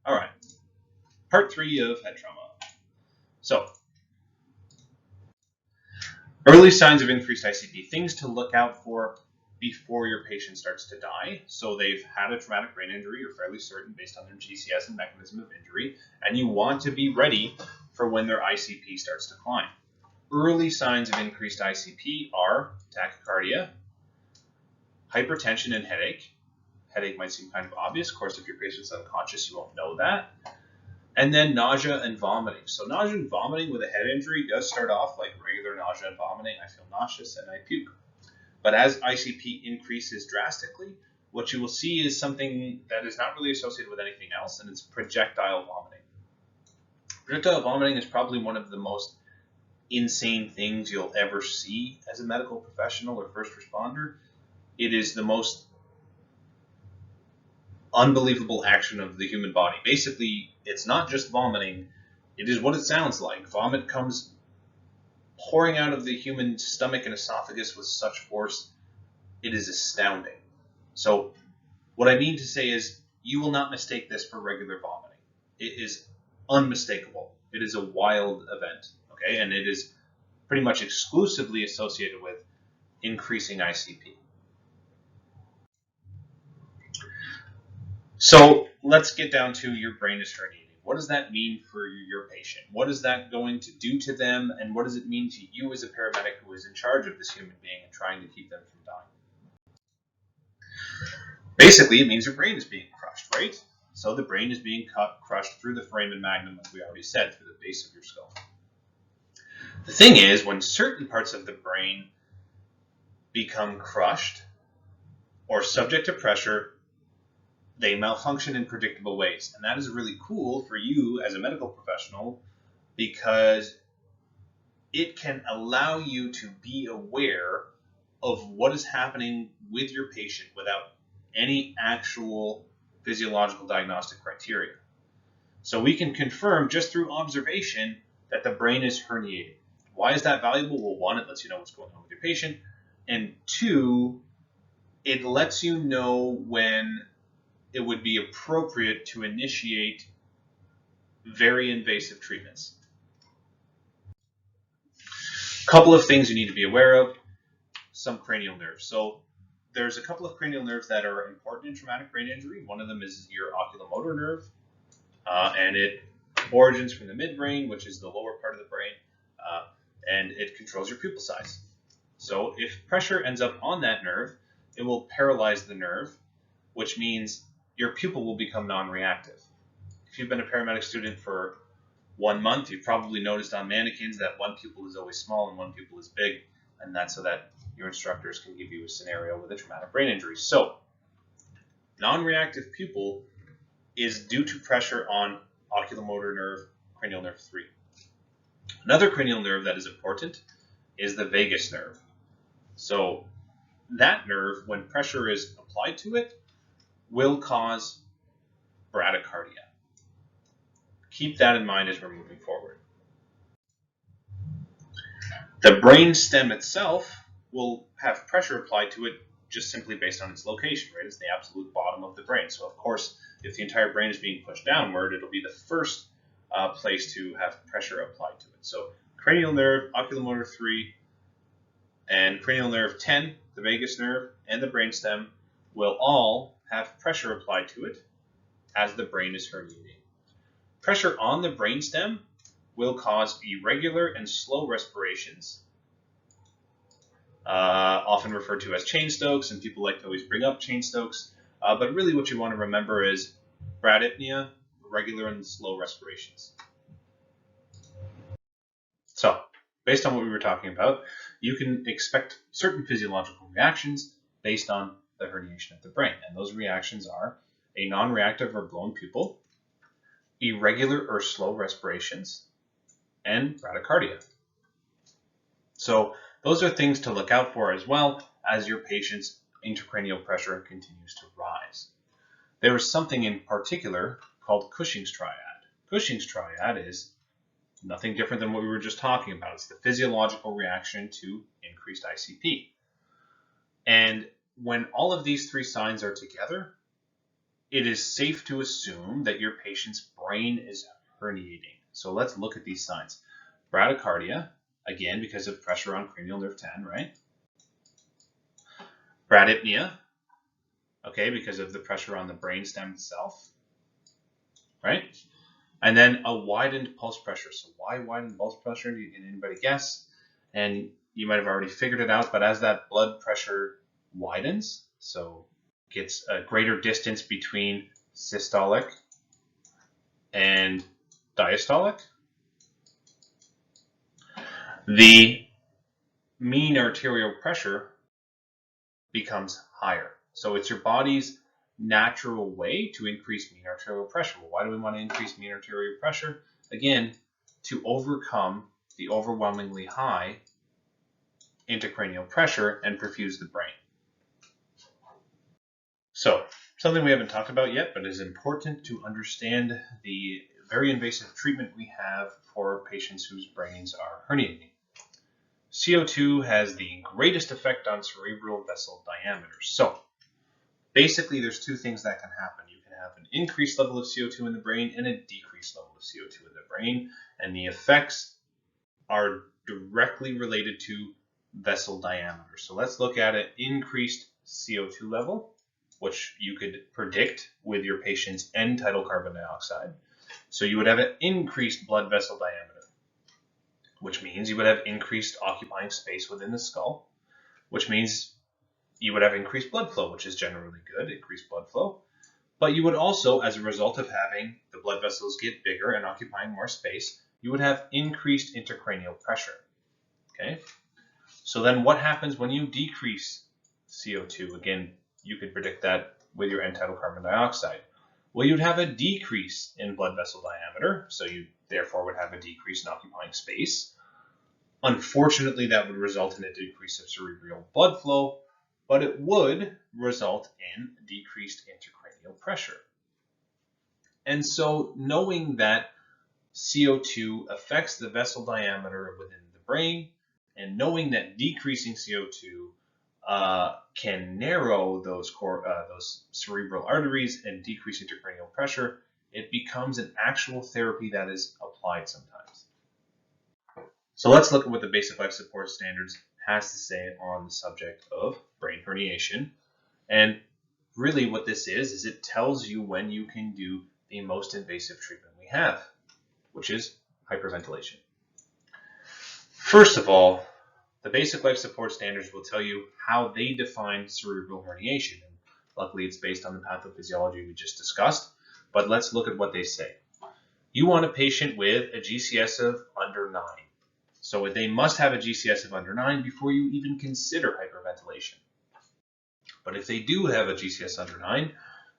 All right, part 3 of head trauma. So, early signs of increased ICP, things to look out for before your patient starts to die. So they've had a traumatic brain injury, you're fairly certain based on their GCS and mechanism of injury, and you want to be ready for when their ICP starts to climb. Early signs of increased ICP are tachycardia, hypertension, and headache. Headache might seem kind of obvious. Of course, if your patient's unconscious, you won't know that. And then nausea and vomiting. So nausea and vomiting with a head injury does start off like regular nausea and vomiting. I feel nauseous and I puke. But as ICP increases drastically, what you will see is something that is not really associated with anything else, and it's projectile vomiting. Projectile vomiting is probably one of the most insane things you'll ever see as a medical professional or first responder. It is the most unbelievable action of the human body. Basically, it's not just vomiting, it is what it sounds like. Vomit comes pouring out of the human stomach and esophagus with such force, it is astounding. So what I mean to say is you will not mistake this for regular vomiting. It is unmistakable. It is a wild event, okay? And it is pretty much exclusively associated with increasing ICP. So let's get down to your brain is herniating. What does that mean for your patient? What is that going to do to them? And what does it mean to you as a paramedic who is in charge of this human being and trying to keep them from dying? Basically, it means your brain is being crushed, right? So the brain is being crushed through the foramen magnum, like we already said, through the base of your skull. The thing is, when certain parts of the brain become crushed or subject to pressure, they malfunction in predictable ways. And that is really cool for you as a medical professional because it can allow you to be aware of what is happening with your patient without any actual physiological diagnostic criteria. So we can confirm just through observation that the brain is herniating. Why is that valuable? Well, one, it lets you know what's going on with your patient. And two, it lets you know when it would be appropriate to initiate very invasive treatments. A couple of things you need to be aware of. Some cranial nerves. So there's a couple of cranial nerves that are important in traumatic brain injury. One of them is your oculomotor nerve, and it origins from the midbrain, which is the lower part of the brain, and it controls your pupil size. So if pressure ends up on that nerve, it will paralyze the nerve, which means your pupil will become non-reactive. If you've been a paramedic student for 1 month, you've probably noticed on mannequins that one pupil is always small and one pupil is big, and that's so that your instructors can give you a scenario with a traumatic brain injury. So, non-reactive pupil is due to pressure on oculomotor nerve, cranial nerve 3. Another cranial nerve that is important is the vagus nerve. So, that nerve, when pressure is applied to it, will cause bradycardia. Keep that in mind as we're moving forward. The brainstem itself will have pressure applied to it just simply based on its location, right? It's the absolute bottom of the brain. So of course, if the entire brain is being pushed downward, it'll be the first place to have pressure applied to it. So cranial nerve, oculomotor 3, and cranial nerve 10, the vagus nerve, and the brainstem will all have pressure applied to it as the brain is herniating. Pressure on the brainstem will cause irregular and slow respirations, often referred to as Cheyne-Stokes, and people like to always bring up Cheyne-Stokes, but really what you want to remember is bradypnea, irregular and slow respirations. So, based on what we were talking about, you can expect certain physiological reactions based on the herniation of the brain, and those reactions are a non-reactive or blown pupil, irregular or slow respirations, and bradycardia. So those are things to look out for as well as your patient's intracranial pressure continues to rise. There is something in particular called Cushing's Triad. Cushing's Triad is nothing different than what we were just talking about. It's the physiological reaction to increased ICP. And when all of these three signs are together, it is safe to assume that your patient's brain is herniating. So let's look at these signs. Bradycardia, again, because of pressure on cranial nerve 10, right? Bradypnea, okay, because of the pressure on the brainstem itself, right? And then a widened pulse pressure. So why widened pulse pressure? Can anybody guess? And you might have already figured it out, but as that blood pressure widens, so gets a greater distance between systolic and diastolic, the mean arterial pressure becomes higher. So it's your body's natural way to increase mean arterial pressure. Well, why do we want to increase mean arterial pressure? Again, to overcome the overwhelmingly high intracranial pressure and perfuse the brain. So, something we haven't talked about yet, but is important to understand the very invasive treatment we have for patients whose brains are herniating. CO2 has the greatest effect on cerebral vessel diameter. So, basically, there's two things that can happen. You can have an increased level of CO2 in the brain and a decreased level of CO2 in the brain, and the effects are directly related to vessel diameter. So let's look at an increased CO2 level, which you could predict with your patient's end-tidal carbon dioxide. So you would have an increased blood vessel diameter, which means you would have increased occupying space within the skull, which means you would have increased blood flow, which is generally good, increased blood flow. But you would also, as a result of having the blood vessels get bigger and occupying more space, you would have increased intracranial pressure. Okay? So then what happens when you decrease CO2? Again, you could predict that with your end-tidal carbon dioxide. Well, you'd have a decrease in blood vessel diameter, so you therefore would have a decrease in occupying space. Unfortunately, that would result in a decrease of cerebral blood flow, but it would result in decreased intracranial pressure. And so knowing that CO2 affects the vessel diameter within the brain, and knowing that decreasing CO2 can narrow those cerebral arteries and decrease intracranial pressure, it becomes an actual therapy that is applied sometimes. So let's look at what the Basic Life Support Standards has to say on the subject of brain herniation. And really what this is it tells you when you can do the most invasive treatment we have, which is hyperventilation. First of all, the Basic Life Support Standards will tell you how they define cerebral herniation. And luckily, it's based on the pathophysiology we just discussed, but let's look at what they say. You want a patient with a GCS of under 9. So they must have a GCS of under 9 before you even consider hyperventilation. But if they do have a GCS under 9,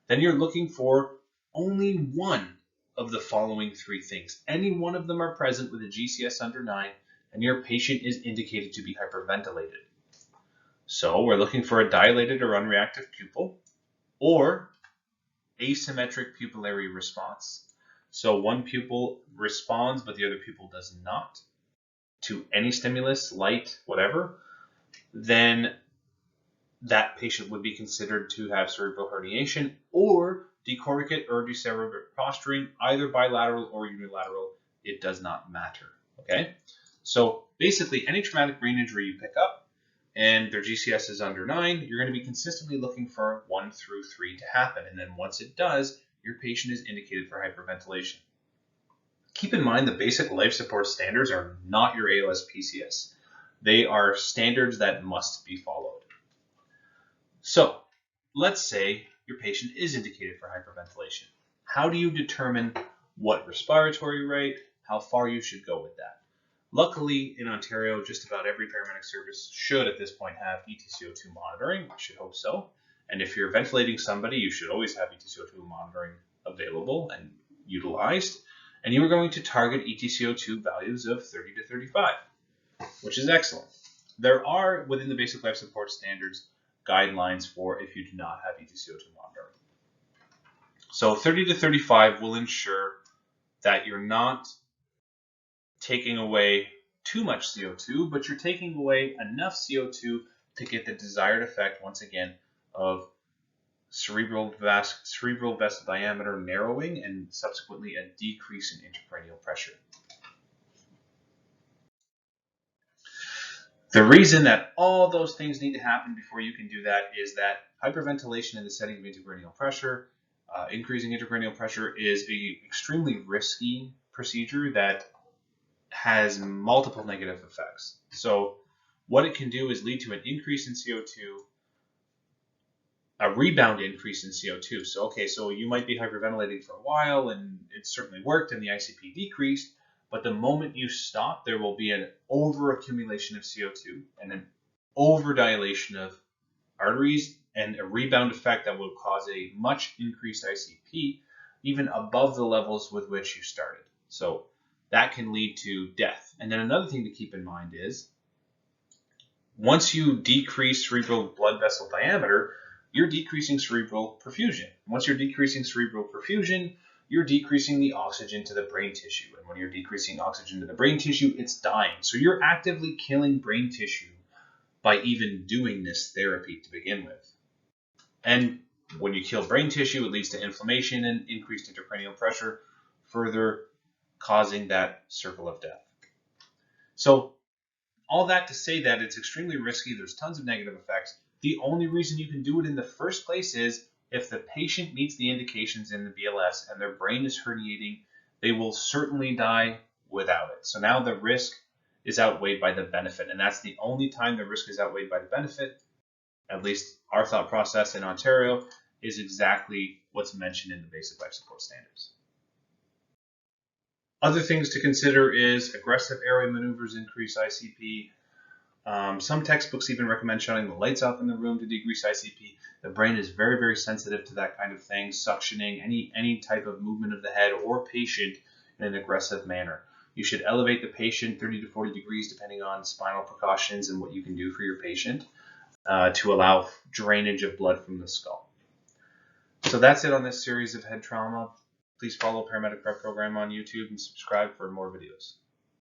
then you're looking for only one of the following three things. Any one of them are present with a GCS under 9, and your patient is indicated to be hyperventilated. So we're looking for a dilated or unreactive pupil, or asymmetric pupillary response. So one pupil responds, but the other pupil does not to any stimulus, light, whatever. Then that patient would be considered to have cerebral herniation, or decorticate or decerebrate posturing, either bilateral or unilateral. It does not matter. Okay? So basically, any traumatic brain injury you pick up and their GCS is under 9, you're going to be consistently looking for 1 through 3 to happen. And then once it does, your patient is indicated for hyperventilation. Keep in mind the Basic Life Support Standards are not your ALS PCS. They are standards that must be followed. So let's say your patient is indicated for hyperventilation. How do you determine what respiratory rate, how far you should go with that? Luckily, in Ontario, just about every paramedic service should at this point have ETCO2 monitoring. I should hope so. And if you're ventilating somebody, you should always have ETCO2 monitoring available and utilized. And you are going to target ETCO2 values of 30 to 35, which is excellent. There are, within the Basic Life Support Standards, guidelines for if you do not have ETCO2 monitoring. So 30 to 35 will ensure that you're not taking away too much CO2, but you're taking away enough CO2 to get the desired effect, once again, of cerebral vessel diameter narrowing, and subsequently a decrease in intracranial pressure. The reason that all those things need to happen before you can do that is that hyperventilation in the setting of intracranial pressure, increasing intracranial pressure, is an extremely risky procedure that has multiple negative effects. So what it can do is lead to an increase in CO2, a rebound increase in CO2. So you might be hyperventilating for a while and it certainly worked and the ICP decreased, but the moment you stop, there will be an overaccumulation of CO2 and an overdilation of arteries and a rebound effect that will cause a much increased ICP, even above the levels with which you started. So that can lead to death. And then another thing to keep in mind is once you decrease cerebral blood vessel diameter, you're decreasing cerebral perfusion. Once you're decreasing cerebral perfusion, you're decreasing the oxygen to the brain tissue. And when you're decreasing oxygen to the brain tissue, it's dying. So you're actively killing brain tissue by even doing this therapy to begin with. And when you kill brain tissue, it leads to inflammation and increased intracranial pressure, further causing that circle of death. So all that to say that it's extremely risky. There's tons of negative effects. The only reason you can do it in the first place is if the patient meets the indications in the BLS and their brain is herniating, they will certainly die without it. So now the risk is outweighed by the benefit, and that's the only time the risk is outweighed by the benefit. At least our thought process in Ontario is exactly what's mentioned in the basic life support standards. Other things to consider is aggressive airway maneuvers increase ICP. Some textbooks even recommend shutting the lights off in the room to decrease ICP. The brain is very, very sensitive to that kind of thing, suctioning any type of movement of the head or patient in an aggressive manner. You should elevate the patient 30 to 40 degrees depending on spinal precautions and what you can do for your patient to allow drainage of blood from the skull. So that's it on this series of head trauma. Please follow Paramedic Prep Program on YouTube and subscribe for more videos.